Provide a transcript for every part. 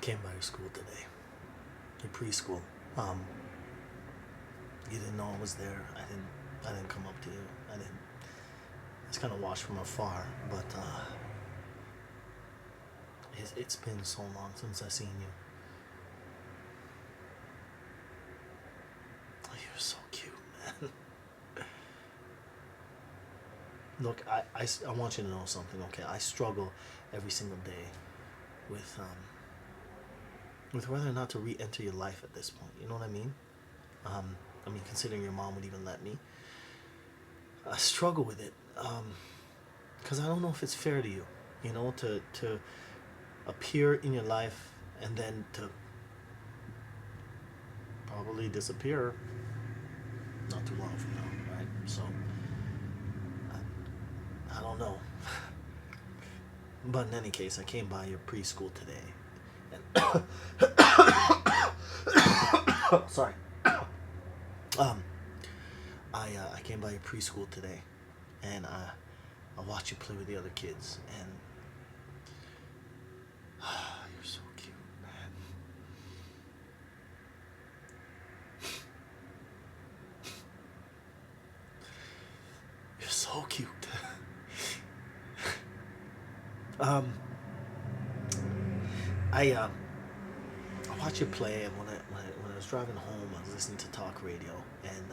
came by your school today, your preschool. Um, you didn't know I was there. I didn't come up to you. I just kind of watched from afar. But it's been so long since I seen you. Oh, you're so cute, man. Look, I want you to know something, okay? I struggle every single day with whether or not to re-enter your life at this point. You know what I mean? I mean, considering your mom would even let me, I struggle with it because I don't know if it's fair to you, you know, to appear in your life and then to probably disappear not too long from now, right? So I don't know. But in any case, I came by your preschool today, and sorry, um, I came by your preschool today, and I watched you play with the other kids, and you're so cute, man. You're so cute. um, I watched you play, and when I was driving home, I was listening to talk radio, and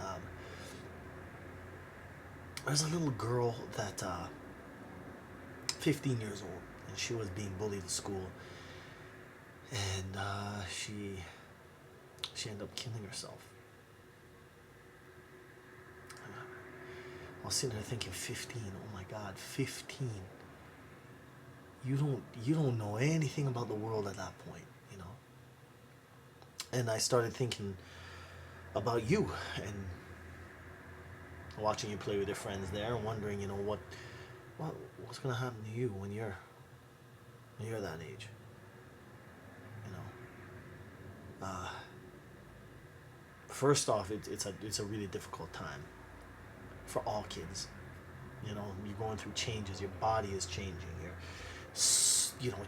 there's a little girl that 15 years old, and she was being bullied at school, and she ended up killing herself. I was sitting there thinking, 15. Oh my God, 15. You don't know anything about the world at that point, you know. And I started thinking about you and watching you play with your friends there, and wondering, you know, what's gonna happen to you when you're that age, you know. First off, it's a really difficult time for all kids. You know, you're going through changes. Your body is changing. You know,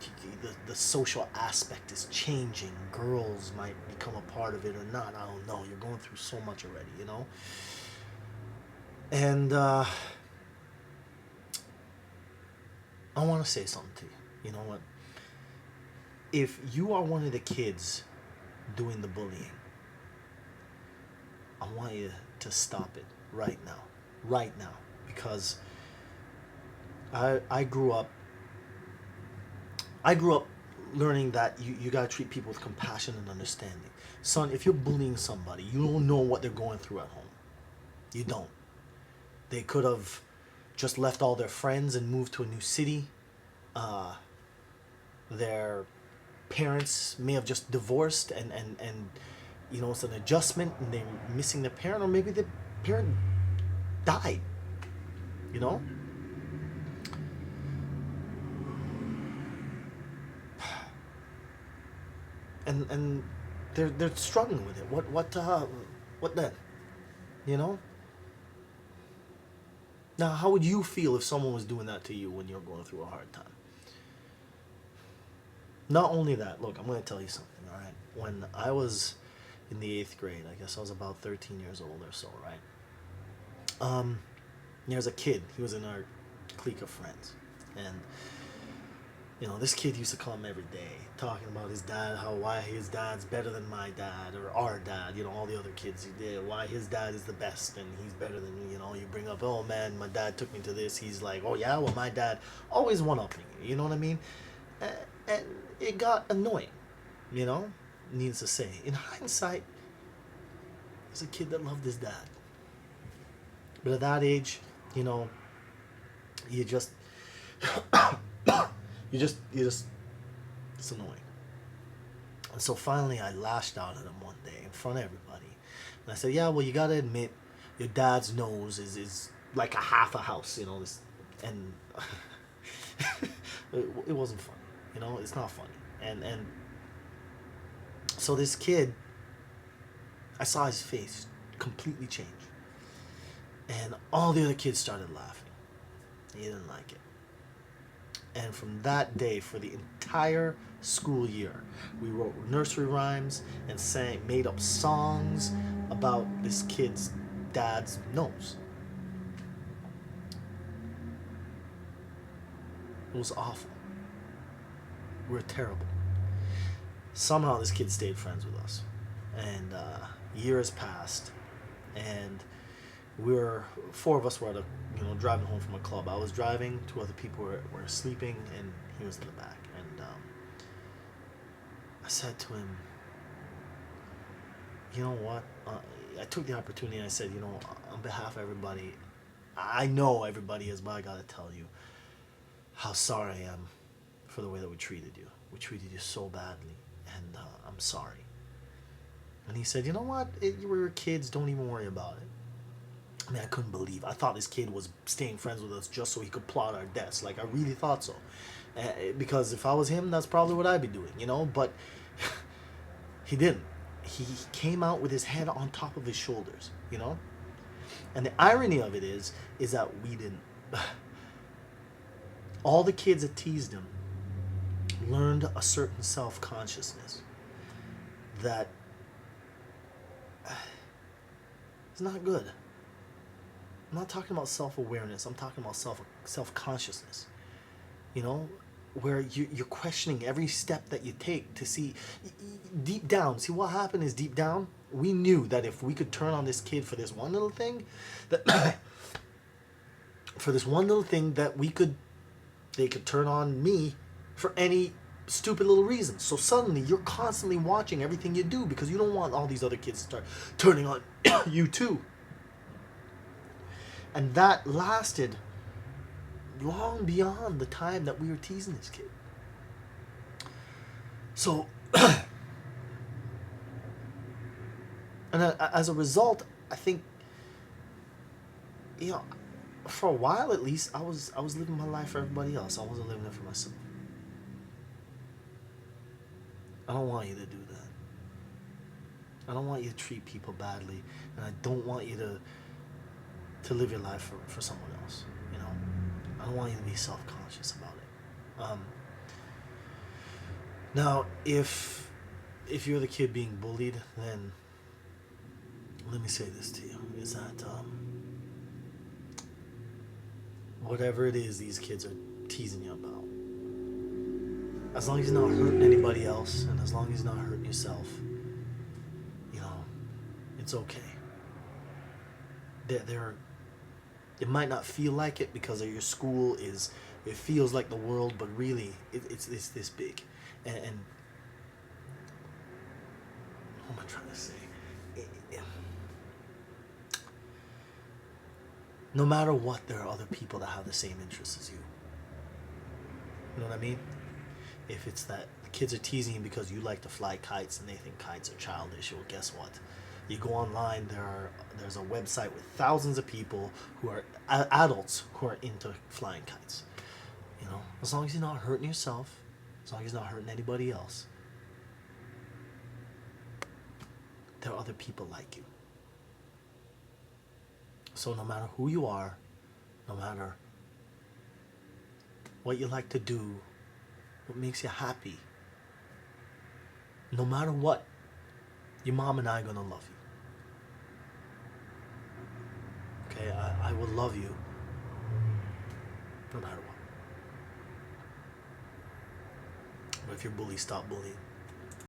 the social aspect is changing. Girls might become a part of it or not. I don't know. You're going through so much already, you know. And I want to say something to you. You know what? If you are one of the kids doing the bullying, I want you to stop it right now. Right now. Because I grew up learning that you gotta treat people with compassion and understanding. Son, if you're bullying somebody, you don't know what they're going through at home. You don't. They could have just left all their friends and moved to a new city. Their parents may have just divorced, and you know, it's an adjustment, and they're missing their parent, or maybe the parent died, you know. And they're struggling with it. What then? You know? Now, how would you feel if someone was doing that to you when you're going through a hard time? Not only that, look, I'm going to tell you something, all right? When I was in the 8th grade, I guess I was about 13 years old or so, right? There was a kid. He was in our clique of friends. And, you know, this kid used to come every day talking about his dad, why his dad's better than my dad or our dad, you know, all the other kids he did, why his dad is the best and he's better than me, you know. You bring up, oh man, my dad took me to this. He's like, oh yeah, well my dad always one-upping you, you know what I mean? And it got annoying, you know, needless to say. In hindsight, there's a kid that loved his dad. But at that age, you know, you just, it's annoying. And so finally I lashed out at him one day in front of everybody. And I said, yeah, well, you got to admit, your dad's nose is like a half a house, you know, this, and it wasn't funny, you know, it's not funny. And so this kid, I saw his face completely change. And all the other kids started laughing. He didn't like it. And from that day, for the entire school year, we wrote nursery rhymes and made up songs about this kid's dad's nose. It was awful. We were terrible. Somehow this kid stayed friends with us. And years passed, and four of us were driving home from a club. I was driving, two other people were sleeping, and he was in the back. And I said to him, you know what? I took the opportunity and I said, on behalf of everybody, I know everybody is, but I gotta tell you how sorry I am for the way that we treated you. We treated you so badly, and I'm sorry. And he said, you know what? You were kids, don't even worry about it. I mean, I couldn't believe. I thought this kid was staying friends with us just so he could plot our deaths. Like, I really thought so. Because if I was him, that's probably what I'd be doing, But he didn't. He came out with his head on top of his shoulders, And the irony of it is that we didn't. All the kids that teased him learned a certain self-consciousness that is not good. I'm not talking about self-awareness. I'm talking about self-consciousness. Where you're questioning every step that you take to see deep down. See, what happened is deep down, we knew that if we could turn on this kid for this one little thing, that they could turn on me for any stupid little reason. So suddenly you're constantly watching everything you do because you don't want all these other kids to start turning on you too. And that lasted long beyond the time that we were teasing this kid. So, and as a result, I think, for a while at least, I was living my life for everybody else. I wasn't living it for myself. I don't want you to do that. I don't want you to treat people badly, and I don't want you to live your life for someone else. I don't want you to be self-conscious about it. Now, if you're the kid being bullied, then let me say this to you: is that whatever it is these kids are teasing you about, as long as you're not hurting anybody else, and as long as you're not hurting yourself, it's okay. It might not feel like it because your school it feels like the world, but really it's this big. And what am I trying to say? No matter what, there are other people that have the same interests as you. You know what I mean? If it's that the kids are teasing you because you like to fly kites and they think kites are childish, well, guess what? You go online, there's a website with thousands of people who are adults who are into flying kites. As long as you're not hurting yourself, as long as you're not hurting anybody else, there are other people like you. So no matter who you are, no matter what you like to do, what makes you happy, no matter what, your mom and I are going to love you. Okay, I will love you no matter what. But if you're bullied, stop bullying.